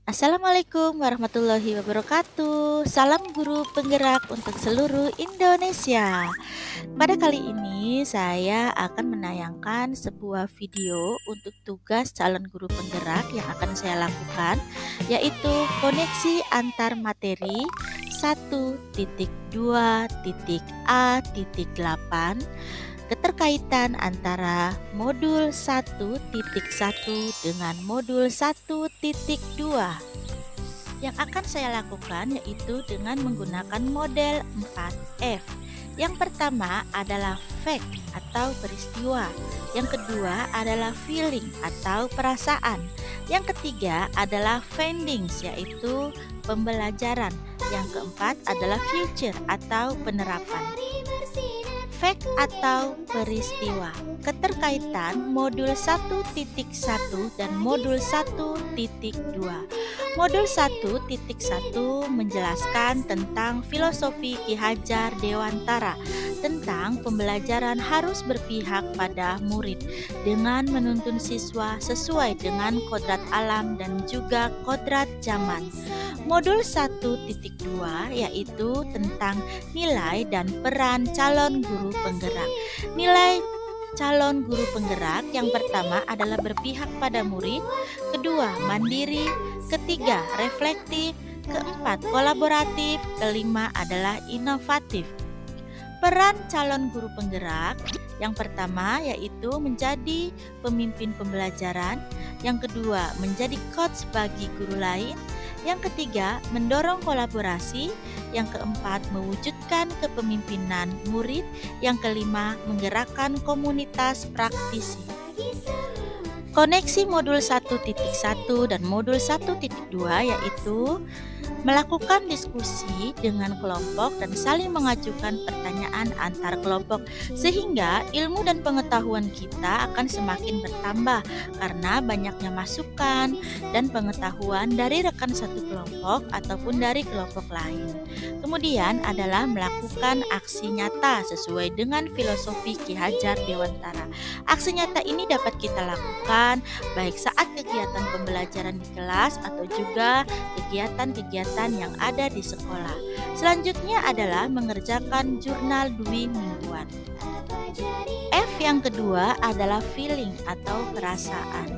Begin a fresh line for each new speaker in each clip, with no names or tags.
Assalamualaikum warahmatullahi wabarakatuh. Salam guru penggerak untuk seluruh Indonesia. Pada kali ini saya akan menayangkan sebuah video untuk tugas calon guru penggerak yang akan saya lakukan, yaitu koneksi antar materi 1.2.a.8, keterkaitan antara modul 1.1 dengan modul 1.2. Yang akan saya lakukan yaitu dengan menggunakan model 4F. Yang pertama adalah fact atau peristiwa. Yang kedua adalah feeling atau perasaan. Yang ketiga adalah findings yaitu pembelajaran. Yang keempat adalah future atau penerapan. Fact atau peristiwa. Keterkaitan modul 1.1 dan modul 1.2. Modul 1.1 menjelaskan tentang filosofi Ki Hajar Dewantara tentang pembelajaran harus berpihak pada murid dengan menuntun siswa sesuai dengan kodrat alam dan juga kodrat zaman. Modul 1.2 yaitu tentang nilai dan peran calon guru penggerak. Nilai calon guru penggerak yang pertama adalah berpihak pada murid, kedua mandiri, ketiga reflektif, keempat kolaboratif, kelima adalah inovatif. Peran calon guru penggerak yang pertama yaitu menjadi pemimpin pembelajaran, yang kedua menjadi coach bagi guru lain, yang ketiga mendorong kolaborasi, yang keempat mewujudkan kepemimpinan murid, yang kelima menggerakkan komunitas praktisi. Koneksi modul 1.1 dan modul 1.2 yaitu melakukan diskusi dengan kelompok dan saling mengajukan pertanyaan antar kelompok sehingga ilmu dan pengetahuan kita akan semakin bertambah karena banyaknya masukan dan pengetahuan dari rekan satu kelompok ataupun dari kelompok lain. Kemudian adalah melakukan aksi nyata sesuai dengan filosofi Ki Hajar Dewantara. Aksi nyata ini dapat kita lakukan baik saat kegiatan pembelajaran di kelas atau juga kegiatan-kegiatan yang ada di sekolah. Selanjutnya adalah mengerjakan jurnal dwi mingguan. F yang kedua adalah feeling atau perasaan.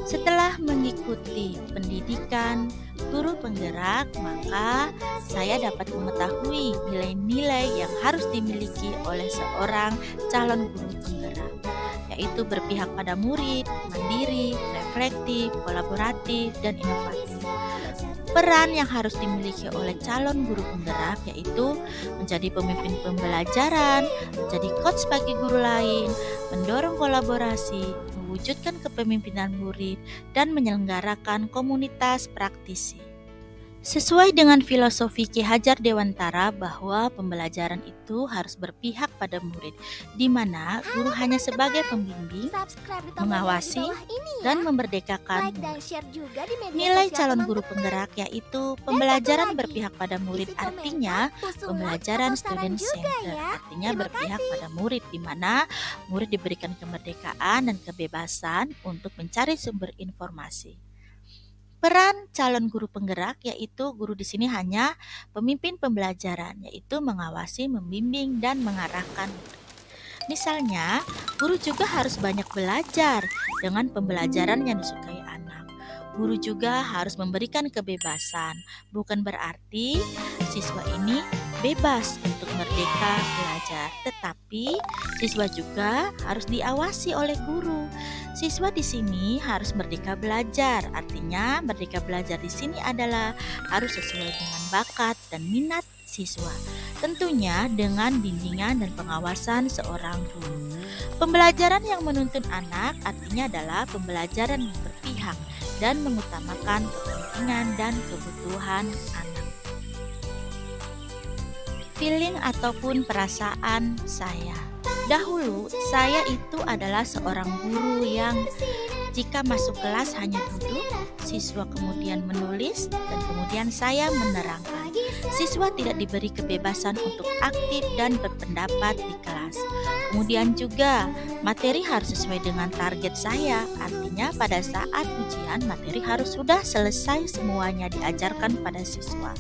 Setelah mengikuti pendidikan guru penggerak, maka saya dapat mengetahui nilai-nilai yang harus dimiliki oleh seorang calon guru penggerak, yaitu berpihak pada murid, mandiri, reflektif, kolaboratif, dan inovatif. Peran yang harus dimiliki oleh calon guru penggerak yaitu menjadi pemimpin pembelajaran, menjadi coach bagi guru lain, mendorong kolaborasi, mewujudkan kepemimpinan murid, dan menyelenggarakan komunitas praktisi. Sesuai dengan filosofi Ki Hajar Dewantara bahwa pembelajaran itu harus berpihak pada murid, di mana guru hanya sebagai pembimbing, mengawasi, dan memerdekakan murid. Nilai calon guru penggerak yaitu pembelajaran berpihak pada murid, artinya pembelajaran student center, artinya berpihak pada murid, di mana murid diberikan kemerdekaan dan kebebasan untuk mencari sumber informasi. Peran calon guru penggerak yaitu guru di sini hanya pemimpin pembelajaran, yaitu mengawasi, membimbing, dan mengarahkan murid. Misalnya, guru juga harus banyak belajar dengan pembelajaran yang disukai anak. Guru juga harus memberikan kebebasan, bukan berarti siswa ini bebas untuk merdeka belajar, tetapi siswa juga harus diawasi oleh guru. Siswa di sini harus merdeka belajar, artinya merdeka belajar di sini adalah harus sesuai dengan bakat dan minat siswa. Tentunya dengan bimbingan dan pengawasan seorang guru. Pembelajaran yang menuntun anak artinya adalah pembelajaran yang berpihak dan mengutamakan kepentingan dan kebutuhan anak. Feeling ataupun perasaan saya. Dahulu saya itu adalah seorang guru yang jika masuk kelas hanya duduk, siswa kemudian menulis dan kemudian saya menerangkan. Siswa tidak diberi kebebasan untuk aktif dan berpendapat di kelas. Kemudian juga materi harus sesuai dengan target saya. Artinya pada saat ujian materi harus sudah selesai semuanya diajarkan pada siswa.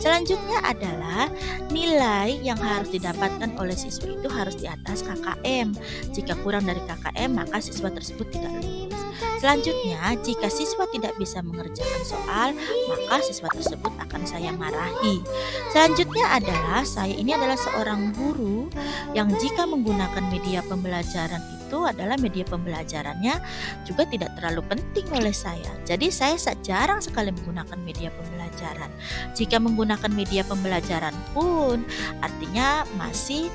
Selanjutnya adalah nilai yang harus didapatkan oleh siswa itu harus di atas KKM. Jika kurang dari KKM maka siswa tersebut tidak lulus. Selanjutnya, jika siswa tidak bisa mengerjakan soal, maka siswa tersebut akan saya marahi. Selanjutnya adalah saya ini adalah seorang guru yang jika menggunakan media pembelajaran itu adalah media pembelajarannya juga tidak terlalu penting oleh saya. Jadi saya jarang sekali menggunakan media pembelajaran. Jika menggunakan media pembelajaran pun artinya masih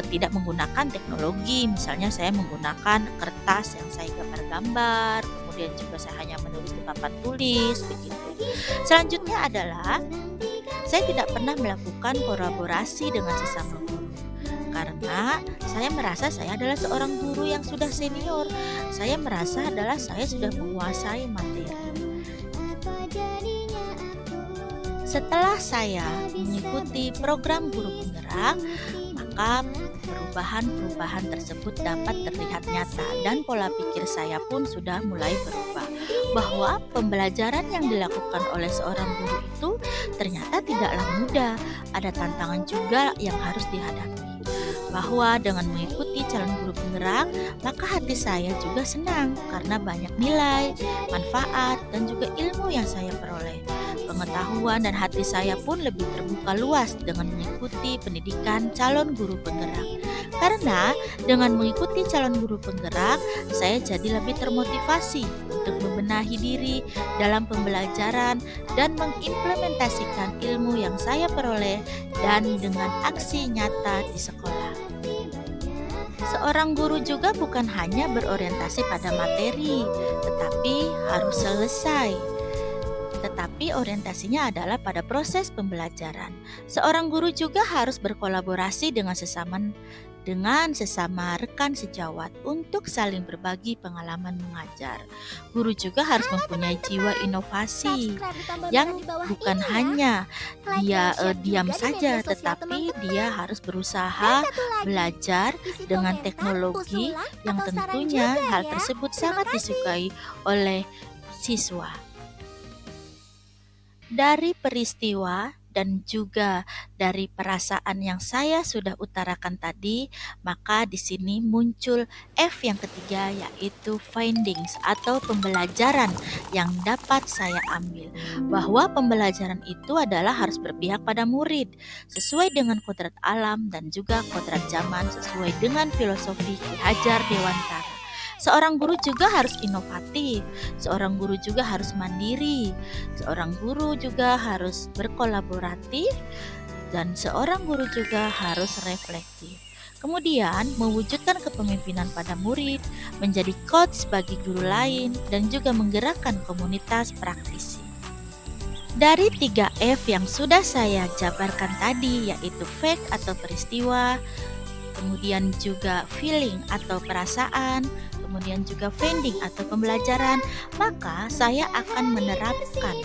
tidak menggunakan teknologi. Misalnya saya menggunakan kertas yang saya gambar-gambar, kemudian juga saya hanya menulis di papan tulis begitu. Selanjutnya adalah saya tidak pernah melakukan kolaborasi dengan sesama guru karena saya merasa saya adalah seorang guru yang sudah senior. Saya merasa adalah saya sudah menguasai materi. Setelah saya mengikuti program guru penggerak, maka perubahan-perubahan tersebut dapat terlihat nyata dan pola pikir saya pun sudah mulai berubah. Bahwa pembelajaran yang dilakukan oleh seorang guru itu ternyata tidaklah mudah. Ada tantangan juga yang harus dihadapi. Bahwa dengan mengikuti calon guru penggerak, maka hati saya juga senang karena banyak nilai, manfaat, dan juga ilmu yang saya peroleh. Pengetahuan dan hati saya pun lebih terbuka luas dengan mengikuti pendidikan calon guru penggerak. Karena dengan mengikuti calon guru penggerak, saya jadi lebih termotivasi untuk membenahi diri dalam pembelajaran dan mengimplementasikan ilmu yang saya peroleh dan dengan aksi nyata di sekolah. Seorang guru juga bukan hanya berorientasi pada materi, tetapi harus selesai. Tetapi orientasinya adalah pada proses pembelajaran. Seorang guru juga harus berkolaborasi dengan sesama rekan sejawat untuk saling berbagi pengalaman mengajar. Guru juga harus mempunyai jiwa inovasi yang bukan hanya dia diam saja, tetapi dia harus berusaha belajar dengan teknologi yang tentunya hal tersebut sangat disukai oleh siswa. Dari peristiwa dan juga dari perasaan yang saya sudah utarakan tadi, maka di sini muncul F yang ketiga, yaitu findings atau pembelajaran yang dapat saya ambil. Bahwa pembelajaran itu adalah harus berpihak pada murid, sesuai dengan kodrat alam dan juga kodrat zaman, sesuai dengan filosofi Ki Hajar Dewantara. Seorang guru juga harus inovatif, seorang guru juga harus mandiri, seorang guru juga harus berkolaboratif, dan seorang guru juga harus reflektif. Kemudian mewujudkan kepemimpinan pada murid, menjadi coach bagi guru lain, dan juga menggerakkan komunitas praktisi. Dari 3F yang sudah saya jabarkan tadi, yaitu fact atau peristiwa, kemudian juga feeling atau perasaan, kemudian juga finding atau pembelajaran, maka saya akan menerapkan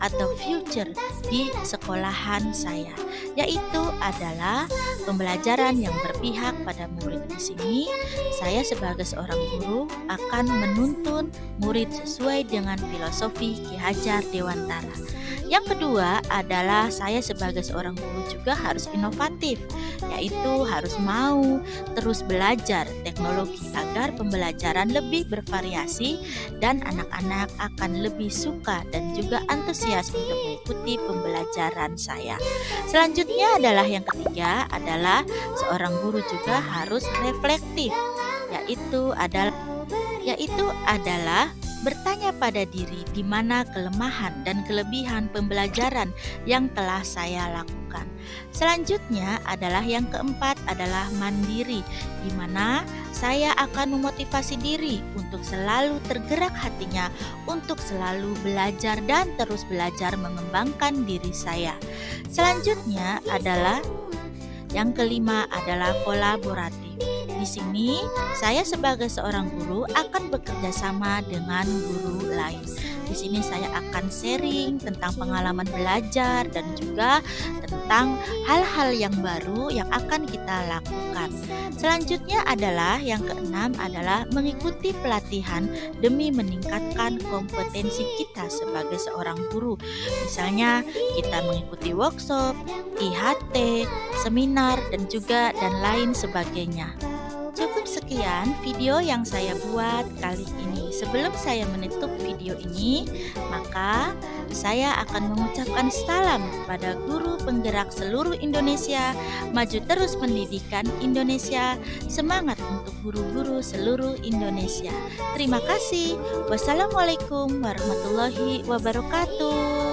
atau future di sekolahan saya, yaitu adalah pembelajaran yang berpihak pada murid. Di sini saya sebagai seorang guru akan menuntun murid sesuai dengan filosofi Ki Hajar Dewantara. Yang kedua adalah saya sebagai seorang guru juga harus inovatif, yaitu harus mau terus belajar teknologi agar pembelajaran lebih bervariasi dan anak-anak akan lebih suka dan juga antusias untuk mengikuti pembelajaran saya. Selanjutnya adalah yang ketiga adalah seorang guru juga harus reflektif, yaitu adalah bertanya pada diri di mana kelemahan dan kelebihan pembelajaran yang telah saya lakukan. Selanjutnya adalah yang keempat adalah mandiri, di mana saya akan memotivasi diri untuk selalu tergerak hatinya untuk selalu belajar dan terus belajar mengembangkan diri saya. Selanjutnya adalah yang kelima adalah kolaboratif. Di sini saya sebagai seorang guru akan bekerja sama dengan guru lain. di sini saya akan sharing tentang pengalaman belajar dan juga tentang hal-hal yang baru yang akan kita lakukan. Selanjutnya adalah yang keenam adalah mengikuti pelatihan demi meningkatkan kompetensi kita sebagai seorang guru. Misalnya kita mengikuti workshop, IHT, seminar dan lain sebagainya. Cukup sekian video yang saya buat kali ini. Sebelum saya menutup video ini, maka saya akan mengucapkan salam kepada guru penggerak seluruh Indonesia. Maju terus pendidikan Indonesia. Semangat untuk guru-guru seluruh Indonesia. Terima kasih. Wassalamualaikum warahmatullahi wabarakatuh.